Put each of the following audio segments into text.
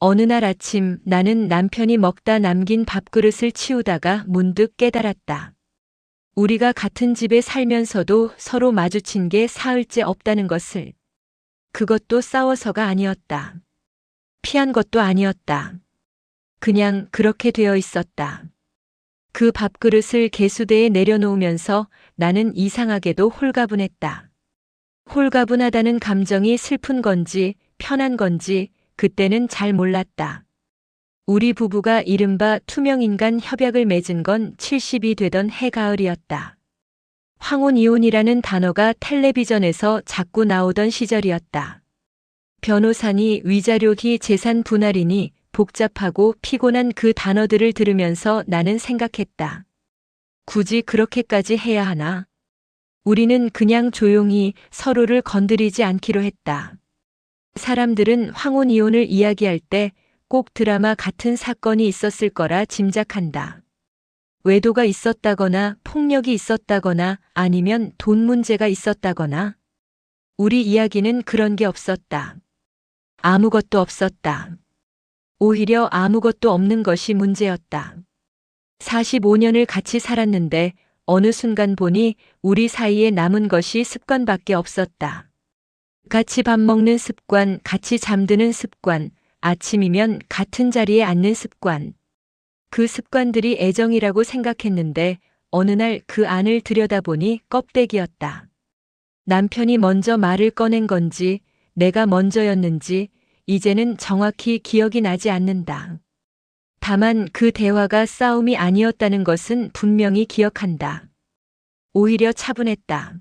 어느 날 아침 나는 남편이 먹다 남긴 밥그릇을 치우다가 문득 깨달았다. 우리가 같은 집에 살면서도 서로 마주친 게 사흘째 없다는 것을. 그것도 싸워서가 아니었다. 피한 것도 아니었다. 그냥 그렇게 되어 있었다. 그 밥그릇을 개수대에 내려놓으면서 나는 이상하게도 홀가분했다. 홀가분하다는 감정이 슬픈 건지 편한 건지 그때는 잘 몰랐다. 우리 부부가 이른바 투명인간 협약을 맺은 건 70이 되던 해가을이었다. 황혼이혼이라는 단어가 텔레비전에서 자꾸 나오던 시절이었다. 변호사니 위자료니 재산 분할이니 복잡하고 피곤한 그 단어들을 들으면서 나는 생각했다. 굳이 그렇게까지 해야 하나? 우리는 그냥 조용히 서로를 건드리지 않기로 했다. 사람들은 황혼이혼을 이야기할 때 꼭 드라마 같은 사건이 있었을 거라 짐작한다. 외도가 있었다거나 폭력이 있었다거나 아니면 돈 문제가 있었다거나. 우리 이야기는 그런 게 없었다. 아무것도 없었다. 오히려 아무것도 없는 것이 문제였다. 45년을 같이 살았는데 어느 순간 보니 우리 사이에 남은 것이 습관밖에 없었다. 같이 밥 먹는 습관, 같이 잠드는 습관, 아침이면 같은 자리에 앉는 습관. 그 습관들이 애정이라고 생각했는데 어느 날 그 안을 들여다보니 껍데기였다. 남편이 먼저 말을 꺼낸 건지 내가 먼저였는지 이제는 정확히 기억이 나지 않는다. 다만 그 대화가 싸움이 아니었다는 것은 분명히 기억한다. 오히려 차분했다.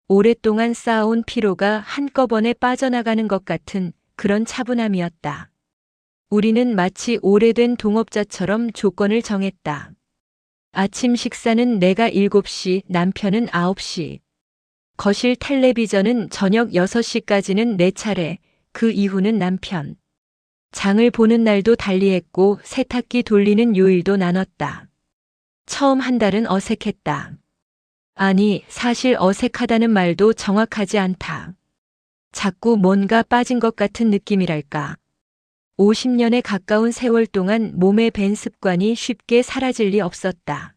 오랫동안 쌓아온 피로가 한꺼번에 빠져나가는 것 같은 그런 차분함이었다. 우리는 마치 오래된 동업자처럼 조건을 정했다. 아침 식사는 내가 7시, 남편은 9시. 거실 텔레비전은 저녁 6시까지는 내 차례, 그 이후는 남편. 장을 보는 날도 달리했고 세탁기 돌리는 요일도 나눴다. 처음 한 달은 어색했다. 아니, 사실 어색하다는 말도 정확하지 않다. 자꾸 뭔가 빠진 것 같은 느낌이랄까. 50년에 가까운 세월 동안 몸에 밴 습관이 쉽게 사라질 리 없었다.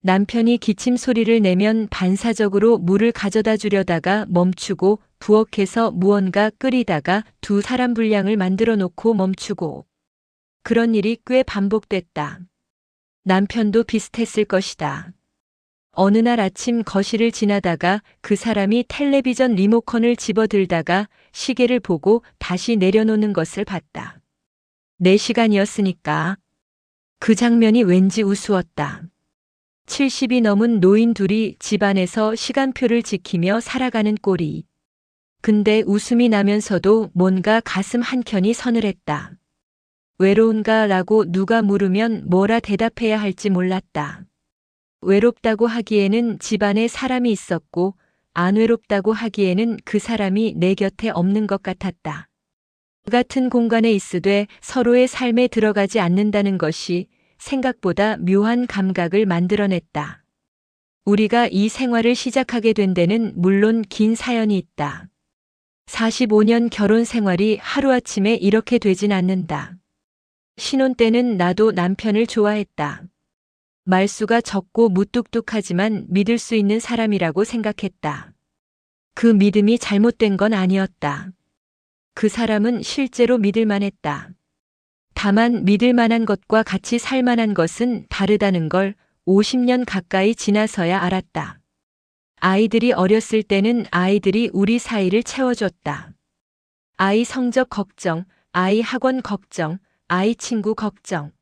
남편이 기침 소리를 내면 반사적으로 물을 가져다 주려다가 멈추고 부엌에서 무언가 끓이다가 두 사람 분량을 만들어 놓고 멈추고. 그런 일이 꽤 반복됐다. 남편도 비슷했을 것이다. 어느 날 아침 거실을 지나다가 그 사람이 텔레비전 리모컨을 집어들다가 시계를 보고 다시 내려놓는 것을 봤다. 4시간이었으니까. 그 장면이 왠지 우스웠다. 70이 넘은 노인 둘이 집안에서 시간표를 지키며 살아가는 꼴이. 근데 웃음이 나면서도 뭔가 가슴 한켠이 서늘했다. 외로운가라고 누가 물으면 뭐라 대답해야 할지 몰랐다. 외롭다고 하기에는 집안에 사람이 있었고 안 외롭다고 하기에는 그 사람이 내 곁에 없는 것 같았다. 그 같은 공간에 있으되 서로의 삶에 들어가지 않는다는 것이 생각보다 묘한 감각을 만들어냈다. 우리가 이 생활을 시작하게 된 데는 물론 긴 사연이 있다. 45년 결혼 생활이 하루아침에 이렇게 되진 않는다. 신혼 때는 나도 남편을 좋아했다. 말수가 적고 무뚝뚝하지만 믿을 수 있는 사람이라고 생각했다. 그 믿음이 잘못된 건 아니었다. 그 사람은 실제로 믿을 만했다. 다만 믿을 만한 것과 같이 살 만한 것은 다르다는 걸 50년 가까이 지나서야 알았다. 아이들이 어렸을 때는 아이들이 우리 사이를 채워줬다. 아이 성적 걱정, 아이 학원 걱정, 아이 친구 걱정.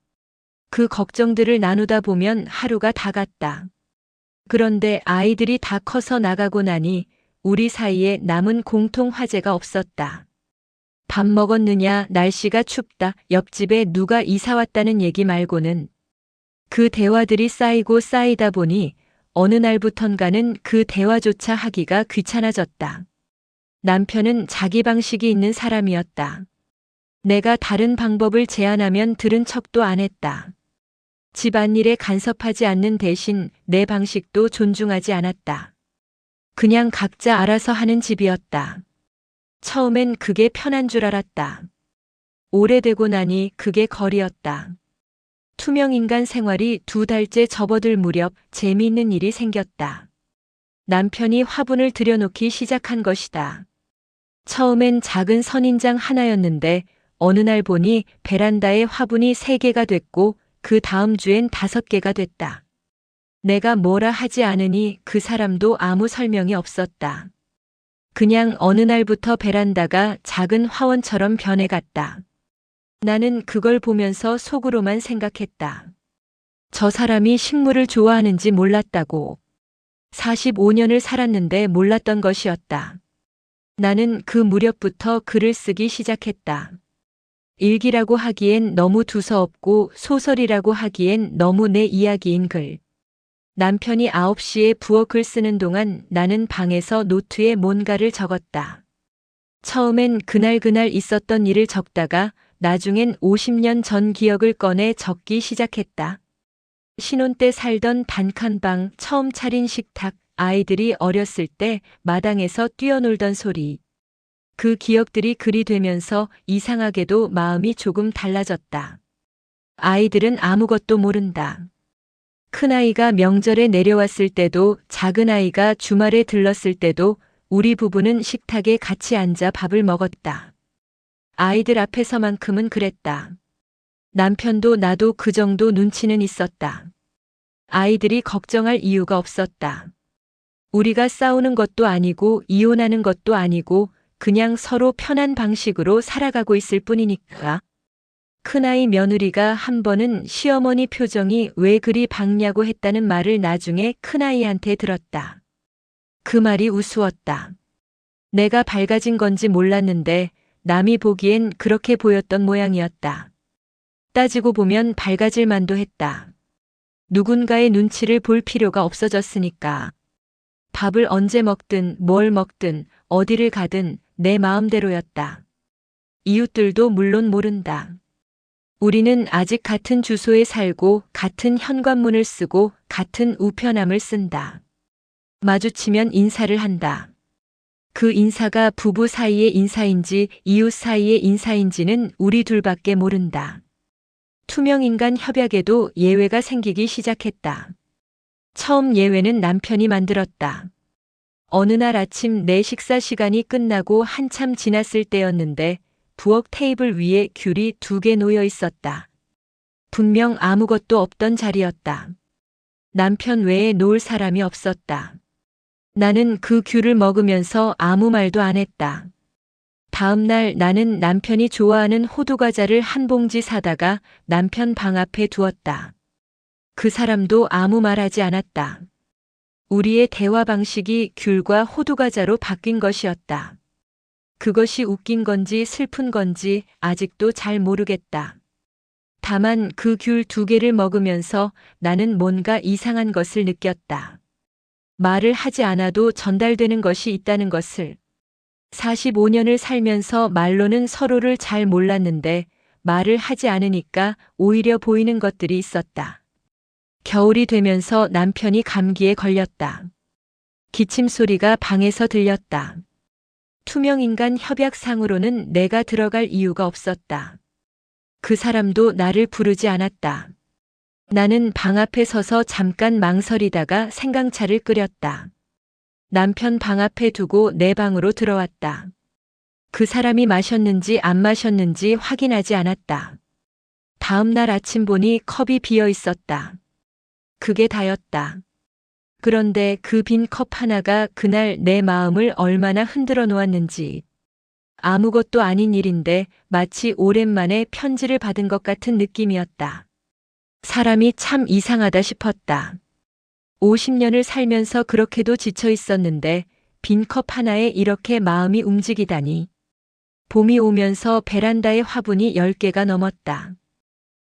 그 걱정들을 나누다 보면 하루가 다 갔다. 그런데 아이들이 다 커서 나가고 나니 우리 사이에 남은 공통 화제가 없었다. 밥 먹었느냐, 날씨가 춥다, 옆집에 누가 이사 왔다는 얘기 말고는. 그 대화들이 쌓이고 쌓이다 보니 어느 날부턴가는 그 대화조차 하기가 귀찮아졌다. 남편은 자기 방식이 있는 사람이었다. 내가 다른 방법을 제안하면 들은 척도 안 했다. 집안일에 간섭하지 않는 대신 내 방식도 존중하지 않았다. 그냥 각자 알아서 하는 집이었다. 처음엔 그게 편한 줄 알았다. 오래되고 나니 그게 거리였다. 투명인간 생활이 2달째 접어들 무렵 재미있는 일이 생겼다. 남편이 화분을 들여놓기 시작한 것이다. 처음엔 작은 선인장 하나였는데 어느 날 보니 베란다에 화분이 3개가 됐고 그 다음 주엔 5개가 됐다. 내가 뭐라 하지 않으니 그 사람도 아무 설명이 없었다. 그냥 어느 날부터 베란다가 작은 화원처럼 변해갔다. 나는 그걸 보면서 속으로만 생각했다. 저 사람이 식물을 좋아하는지 몰랐다고. 45년을 살았는데 몰랐던 것이었다. 나는 그 무렵부터 글을 쓰기 시작했다. 일기라고 하기엔 너무 두서없고 소설이라고 하기엔 너무 내 이야기인 글. 남편이 9시에 부엌 글 쓰는 동안 나는 방에서 노트에 뭔가를 적었다. 처음엔 그날 있었던 일을 적다가 나중엔 50년 전 기억을 꺼내 적기 시작했다. 신혼 때 살던 단칸방, 처음 차린 식탁, 아이들이 어렸을 때 마당에서 뛰어놀던 소리. 그 기억들이 글이 되면서 이상하게도 마음이 조금 달라졌다. 아이들은 아무것도 모른다. 큰아이가 명절에 내려왔을 때도, 작은아이가 주말에 들렀을 때도 우리 부부는 식탁에 같이 앉아 밥을 먹었다. 아이들 앞에서만큼은 그랬다. 남편도 나도 그 정도 눈치는 있었다. 아이들이 걱정할 이유가 없었다. 우리가 싸우는 것도 아니고 이혼하는 것도 아니고 그냥 서로 편한 방식으로 살아가고 있을 뿐이니까. 큰아이 며느리가 한 번은 시어머니 표정이 왜 그리 밝냐고 했다는 말을 나중에 큰아이한테 들었다. 그 말이 우스웠다. 내가 밝아진 건지 몰랐는데 남이 보기엔 그렇게 보였던 모양이었다. 따지고 보면 밝아질 만도 했다. 누군가의 눈치를 볼 필요가 없어졌으니까. 밥을 언제 먹든 뭘 먹든 어디를 가든 내 마음대로였다. 이웃들도 물론 모른다. 우리는 아직 같은 주소에 살고 같은 현관문을 쓰고 같은 우편함을 쓴다. 마주치면 인사를 한다. 그 인사가 부부 사이의 인사인지 이웃 사이의 인사인지는 우리 둘밖에 모른다. 투명인간 협약에도 예외가 생기기 시작했다. 처음 예외는 남편이 만들었다. 어느 날 아침 내 식사 시간이 끝나고 한참 지났을 때였는데 부엌 테이블 위에 귤이 2개 놓여 있었다. 분명 아무것도 없던 자리였다. 남편 외에 놓을 사람이 없었다. 나는 그 귤을 먹으면서 아무 말도 안 했다. 다음 날 나는 남편이 좋아하는 호두과자를 한 봉지 사다가 남편 방 앞에 두었다. 그 사람도 아무 말하지 않았다. 우리의 대화 방식이 귤과 호두과자로 바뀐 것이었다. 그것이 웃긴 건지 슬픈 건지 아직도 잘 모르겠다. 다만 그 귤 2개를 먹으면서 나는 뭔가 이상한 것을 느꼈다. 말을 하지 않아도 전달되는 것이 있다는 것을. 45년을 살면서 말로는 서로를 잘 몰랐는데 말을 하지 않으니까 오히려 보이는 것들이 있었다. 겨울이 되면서 남편이 감기에 걸렸다. 기침 소리가 방에서 들렸다. 투명인간 협약상으로는 내가 들어갈 이유가 없었다. 그 사람도 나를 부르지 않았다. 나는 방 앞에 서서 잠깐 망설이다가 생강차를 끓였다. 남편 방 앞에 두고 내 방으로 들어왔다. 그 사람이 마셨는지 안 마셨는지 확인하지 않았다. 다음 날 아침 보니 컵이 비어 있었다. 그게 다였다. 그런데 그 빈 컵 하나가 그날 내 마음을 얼마나 흔들어 놓았는지. 아무것도 아닌 일인데 마치 오랜만에 편지를 받은 것 같은 느낌이었다. 사람이 참 이상하다 싶었다. 50년을 살면서 그렇게도 지쳐 있었는데 빈 컵 하나에 이렇게 마음이 움직이다니. 봄이 오면서 베란다의 화분이 10개가 넘었다.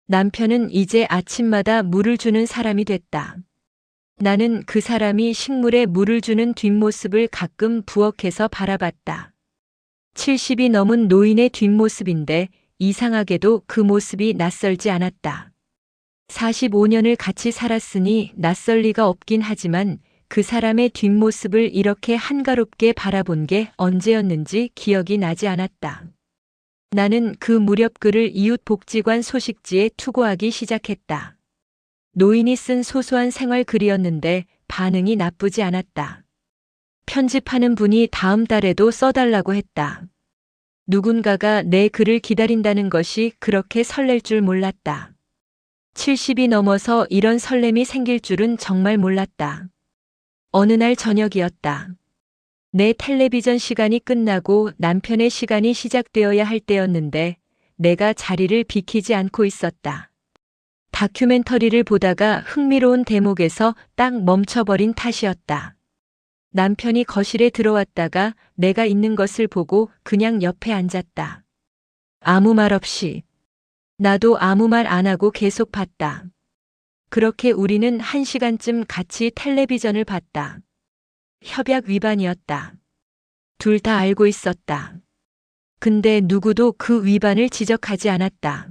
남편은 이제 아침마다 물을 주는 사람이 됐다. 나는 그 사람이 식물에 물을 주는 뒷모습을 가끔 부엌에서 바라봤다. 70이 넘은 노인의 뒷모습인데 이상하게도 그 모습이 낯설지 않았다. 45년을 같이 살았으니 낯설 리가 없긴 하지만 그 사람의 뒷모습을 이렇게 한가롭게 바라본 게 언제였는지 기억이 나지 않았다. 나는 그 무렵 글을 이웃 복지관 소식지에 투고하기 시작했다. 노인이 쓴 소소한 생활 글이었는데 반응이 나쁘지 않았다. 편집하는 분이 다음 달에도 써달라고 했다. 누군가가 내 글을 기다린다는 것이 그렇게 설렐 줄 몰랐다. 70이 넘어서 이런 설렘이 생길 줄은 정말 몰랐다. 어느 날 저녁이었다. 내 텔레비전 시간이 끝나고 남편의 시간이 시작되어야 할 때였는데 내가 자리를 비키지 않고 있었다. 다큐멘터리를 보다가 흥미로운 대목에서 딱 멈춰버린 탓이었다. 남편이 거실에 들어왔다가 내가 있는 것을 보고 그냥 옆에 앉았다. 아무 말 없이. 나도 아무 말 안 하고 계속 봤다. 그렇게 우리는 1시간쯤 같이 텔레비전을 봤다. 협약 위반이었다. 둘 다 알고 있었다. 근데 누구도 그 위반을 지적하지 않았다.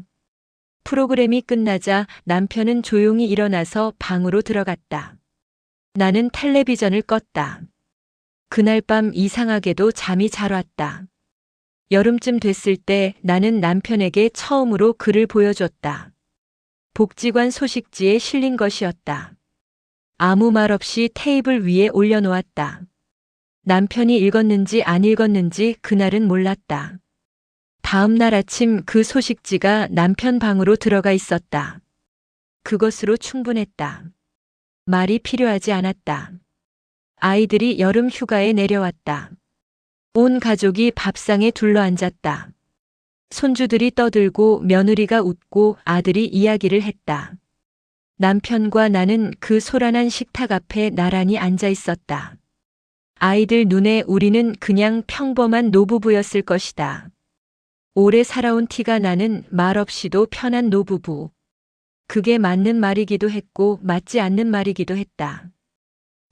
프로그램이 끝나자 남편은 조용히 일어나서 방으로 들어갔다. 나는 텔레비전을 껐다. 그날 밤 이상하게도 잠이 잘 왔다. 여름쯤 됐을 때 나는 남편에게 처음으로 글을 보여줬다. 복지관 소식지에 실린 것이었다. 아무 말 없이 테이블 위에 올려놓았다. 남편이 읽었는지 안 읽었는지 그날은 몰랐다. 다음 날 아침 그 소식지가 남편 방으로 들어가 있었다. 그것으로 충분했다. 말이 필요하지 않았다. 아이들이 여름 휴가에 내려왔다. 온 가족이 밥상에 둘러앉았다. 손주들이 떠들고 며느리가 웃고 아들이 이야기를 했다. 남편과 나는 그 소란한 식탁 앞에 나란히 앉아 있었다. 아이들 눈에 우리는 그냥 평범한 노부부였을 것이다. 오래 살아온 티가 나는 말없이도 편한 노부부. 그게 맞는 말이기도 했고 맞지 않는 말이기도 했다.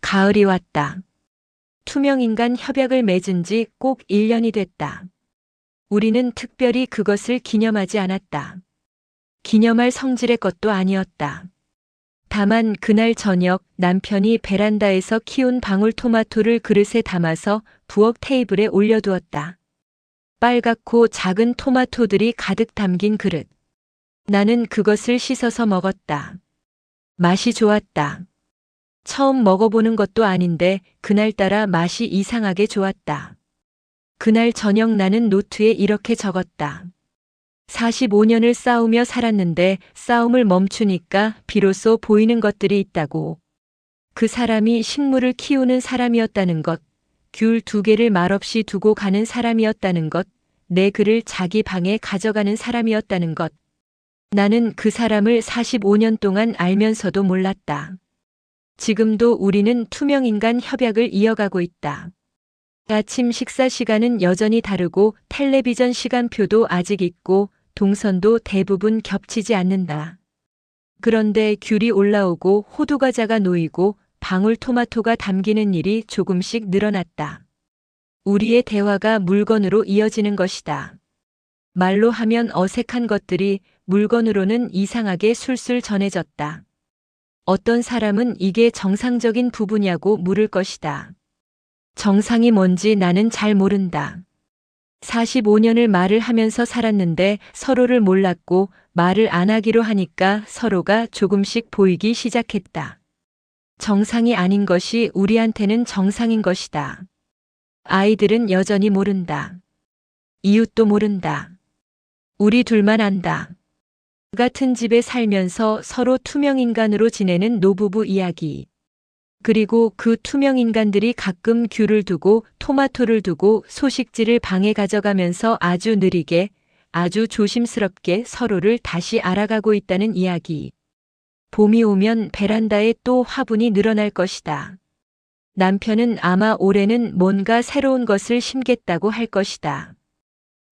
가을이 왔다. 투명인간 협약을 맺은 지 꼭 1년이 됐다. 우리는 특별히 그것을 기념하지 않았다. 기념할 성질의 것도 아니었다. 다만 그날 저녁 남편이 베란다에서 키운 방울토마토를 그릇에 담아서 부엌 테이블에 올려두었다. 빨갛고 작은 토마토들이 가득 담긴 그릇. 나는 그것을 씻어서 먹었다. 맛이 좋았다. 처음 먹어보는 것도 아닌데 그날따라 맛이 이상하게 좋았다. 그날 저녁 나는 노트에 이렇게 적었다. 45년을 싸우며 살았는데 싸움을 멈추니까 비로소 보이는 것들이 있다고. 그 사람이 식물을 키우는 사람이었다는 것, 귤 2개를 말없이 두고 가는 사람이었다는 것, 내 글을 자기 방에 가져가는 사람이었다는 것. 나는 그 사람을 45년 동안 알면서도 몰랐다. 지금도 우리는 투명인간 협약을 이어가고 있다. 아침 식사 시간은 여전히 다르고 텔레비전 시간표도 아직 있고 동선도 대부분 겹치지 않는다. 그런데 귤이 올라오고 호두과자가 놓이고 방울토마토가 담기는 일이 조금씩 늘어났다. 우리의 대화가 물건으로 이어지는 것이다. 말로 하면 어색한 것들이 물건으로는 이상하게 술술 전해졌다. 어떤 사람은 이게 정상적인 부부냐고 물을 것이다. 정상이 뭔지 나는 잘 모른다. 45년을 말을 하면서 살았는데 서로를 몰랐고 말을 안 하기로 하니까 서로가 조금씩 보이기 시작했다. 정상이 아닌 것이 우리한테는 정상인 것이다. 아이들은 여전히 모른다. 이웃도 모른다. 우리 둘만 안다. 같은 집에 살면서 서로 투명인간으로 지내는 노부부 이야기. 그리고 그 투명인간들이 가끔 귤을 두고 토마토를 두고 소식지를 방에 가져가면서 아주 느리게, 아주 조심스럽게 서로를 다시 알아가고 있다는 이야기. 봄이 오면 베란다에 또 화분이 늘어날 것이다. 남편은 아마 올해는 뭔가 새로운 것을 심겠다고 할 것이다.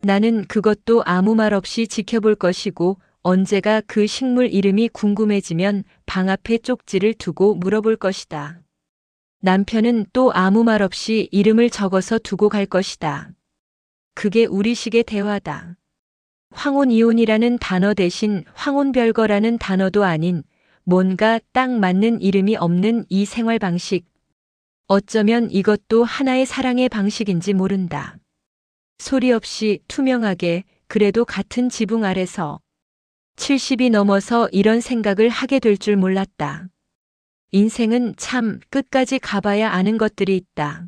나는 그것도 아무 말 없이 지켜볼 것이고 언제가 그 식물 이름이 궁금해지면 방 앞에 쪽지를 두고 물어볼 것이다. 남편은 또 아무 말 없이 이름을 적어서 두고 갈 것이다. 그게 우리식의 대화다. 황혼이혼이라는 단어 대신 황혼별거라는 단어도 아닌 뭔가 딱 맞는 이름이 없는 이 생활 방식. 어쩌면 이것도 하나의 사랑의 방식인지 모른다. 소리 없이 투명하게 그래도 같은 지붕 아래서 70이 넘어서 이런 생각을 하게 될 줄 몰랐다. 인생은 참 끝까지 가봐야 아는 것들이 있다.